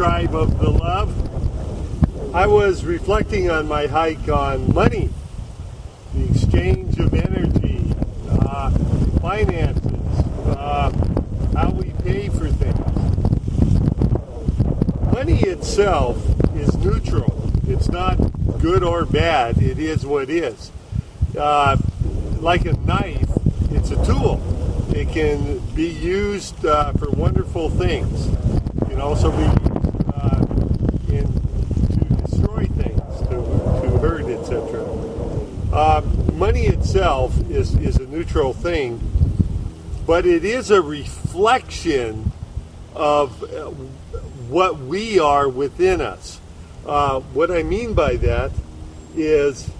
tribe of the love. I was reflecting on my hike on money, the exchange of energy, finances, how we pay for things. Money itself is neutral. It's not good or bad. It is what is. Like a knife, it's a tool. It can be used for wonderful things. It can also be used to destroy things, to hurt, etc. Money itself is a neutral thing, but it is a reflection of what we are within us. What I mean by that is,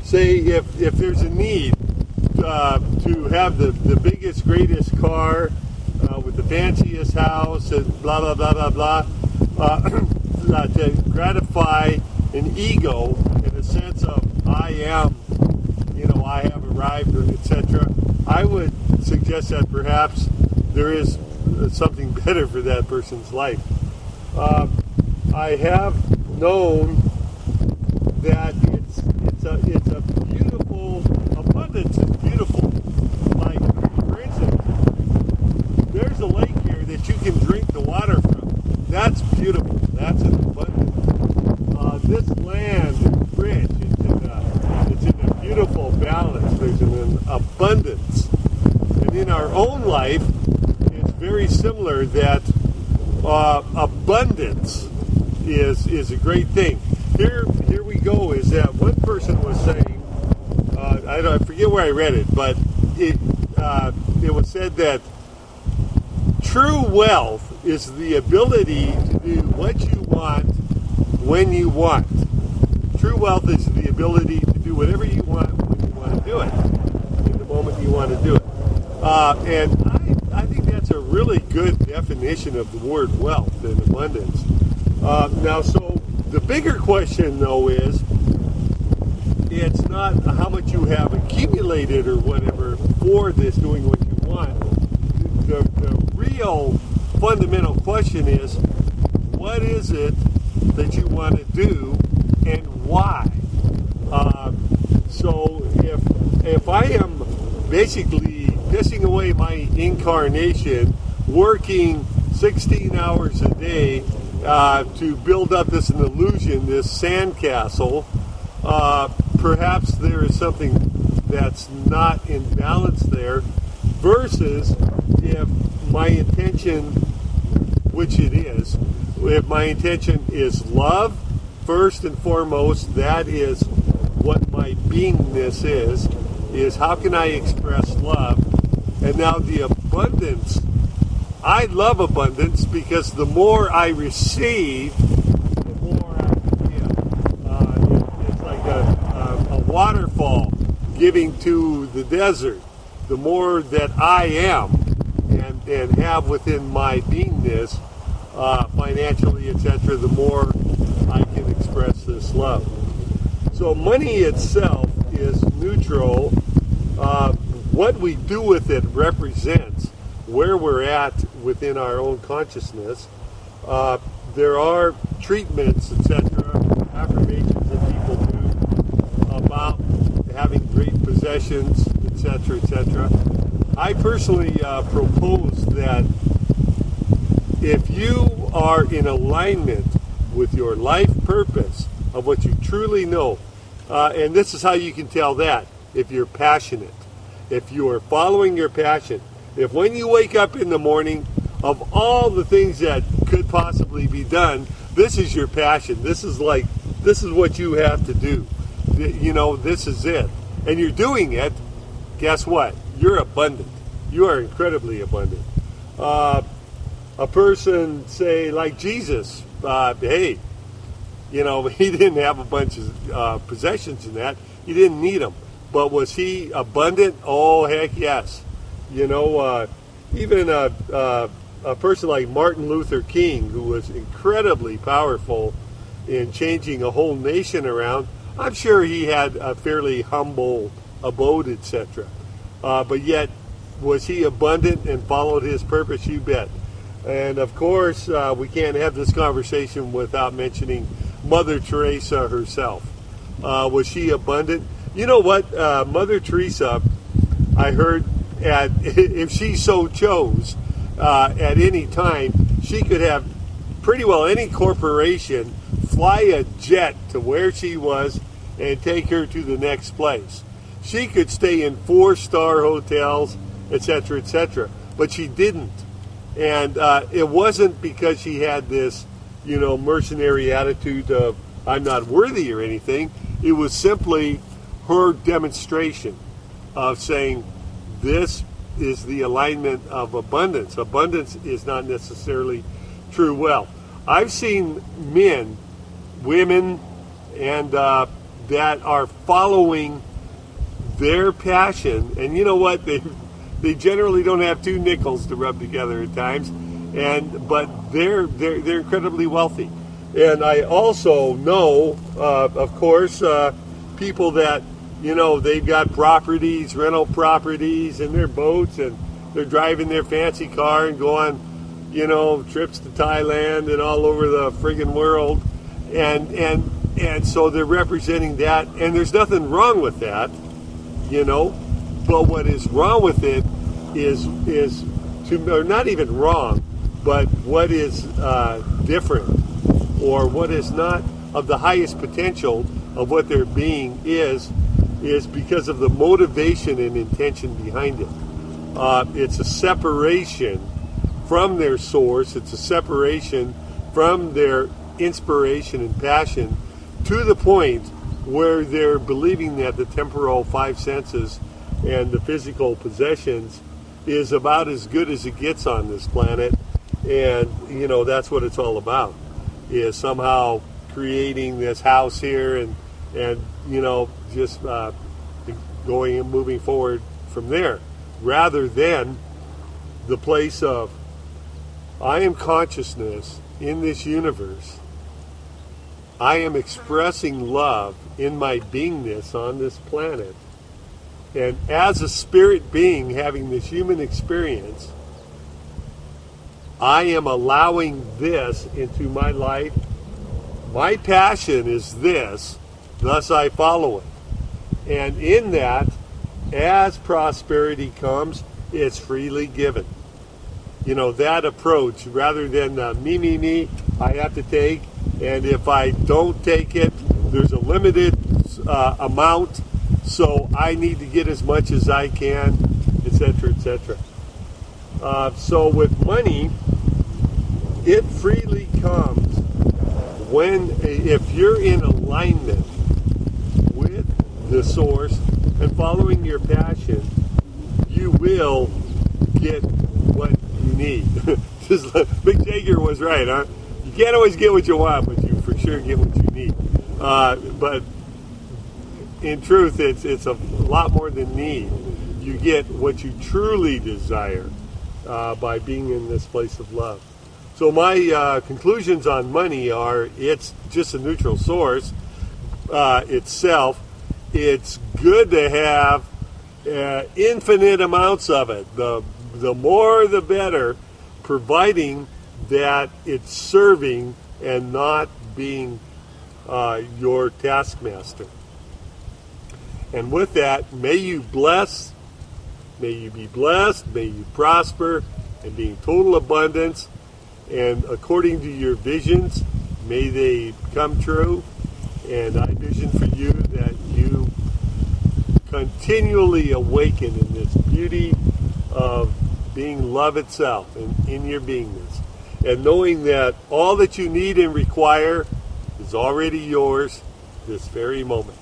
say, if there's a need to have the biggest, greatest car with the fanciest house and blah, blah, blah, blah, blah, to gratify an ego in a sense of I am, I have arrived, etc. I would suggest that perhaps there is something better for that person's life. I have known that it's a beautiful abundance. It's beautiful. Like, for instance, there's a lake here that you can drink the water from. That's beautiful. That's an abundance. This land is rich. It's in a beautiful balance. There's an abundance. And in our own life, it's very similar that abundance is a great thing. Here we go. Is that one person was saying? I forget where I read it, but it was said that true wealth is the ability to do what you want when you want. True wealth is the ability to do whatever you want when you want to do it, in the moment you want to do it. And I think that's a really good definition of the word wealth and abundance. Now, so the bigger question, though, is it's not how much you have accumulated or whatever for this doing what you want. The real fundamental question is, what is it that you want to do and why? So if I am basically pissing away my incarnation, working 16 hours a day to build up this an illusion, this sandcastle, perhaps there is something that's not in balance there, versus if my intention, which it is, if my intention is love, first and foremost, that is what my beingness is how can I express love? And now the abundance, I love abundance because the more I receive, the more I give. It's like a waterfall giving to the desert. The more that I am and have within my beingness, financially, etc., the more I can express this love. So money itself is neutral. What we do with it represents where we're at within our own consciousness. There are treatments, etc., affirmations that people do about having great possessions, etc., etc. I personally propose that if you are in alignment with your life purpose of what you truly know, and this is how you can tell that, if you're passionate, if you are following your passion, if when you wake up in the morning, of all the things that could possibly be done, this is your passion. This is what you have to do. This is it. And you're doing it, guess what? You're abundant. You are incredibly abundant. A person, say, like Jesus, hey, he didn't have a bunch of possessions in that. He didn't need them. But was he abundant? Oh, heck yes. Even a person like Martin Luther King, who was incredibly powerful in changing a whole nation around, I'm sure he had a fairly humble abode, etc. But yet, was he abundant and followed his purpose? You bet. And of course, we can't have this conversation without mentioning Mother Teresa herself. Was she abundant? You know what? Mother Teresa, I heard, if she so chose, at any time, she could have pretty well any corporation fly a jet to where she was and take her to the next place. She could stay in 4-star hotels, etc., etc., but she didn't. And it wasn't because she had this, mercenary attitude of, I'm not worthy or anything. It was simply her demonstration of saying, this is the alignment of abundance. Abundance is not necessarily true wealth. I've seen men, women, and that are following their passion, and you know what? They generally don't have 2 nickels to rub together at times, but they're incredibly wealthy. And I also know, of course, people that they've got properties, rental properties, and their boats, and they're driving their fancy car and go on, trips to Thailand and all over the friggin' world, and so they're representing that, and there's nothing wrong with that, But what is wrong with it is or not even wrong, but what is different, or what is not of the highest potential of what their being is because of the motivation and intention behind it. It's a separation from their source. It's a separation from their inspiration and passion to the point where they're believing that the temporal 5 senses and the physical possessions is about as good as it gets on this planet. And, that's what it's all about, is somehow creating this house here and just going and moving forward from there, rather than the place of, I am consciousness in this universe. I am expressing love in my beingness on this planet. And as a spirit being having this human experience, I am allowing this into my life. My passion is this, thus I follow it. And in that, as prosperity comes, it's freely given. That approach, rather than me, I have to take, and if I don't take it, there's a limited amount, so I need to get as much as I can, etc., etc. So with money, it freely comes if you're in alignment with the source and following your passion, you will get what you need. Mick Jagger was right, huh? You can't always get what you want, but you for sure get what you need. But in truth, it's a lot more than need. You get what you truly desire by being in this place of love. So my conclusions on money are, it's just a neutral source itself. It's good to have infinite amounts of it. The more the better, providing that it's serving and not being your taskmaster. And with that, may you be blessed, may you prosper, and be in total abundance. And according to your visions, may they come true. And I vision for you that you continually awaken in this beauty of being love itself and in your beingness. And knowing that all that you need and require is already yours this very moment.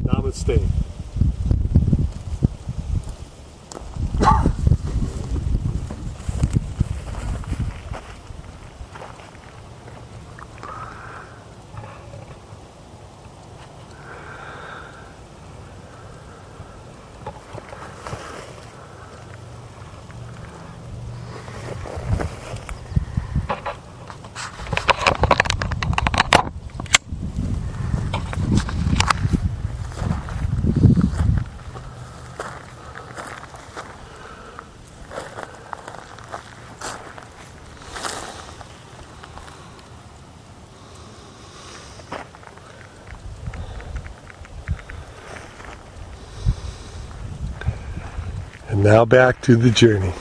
Namaste. And now back to the journey.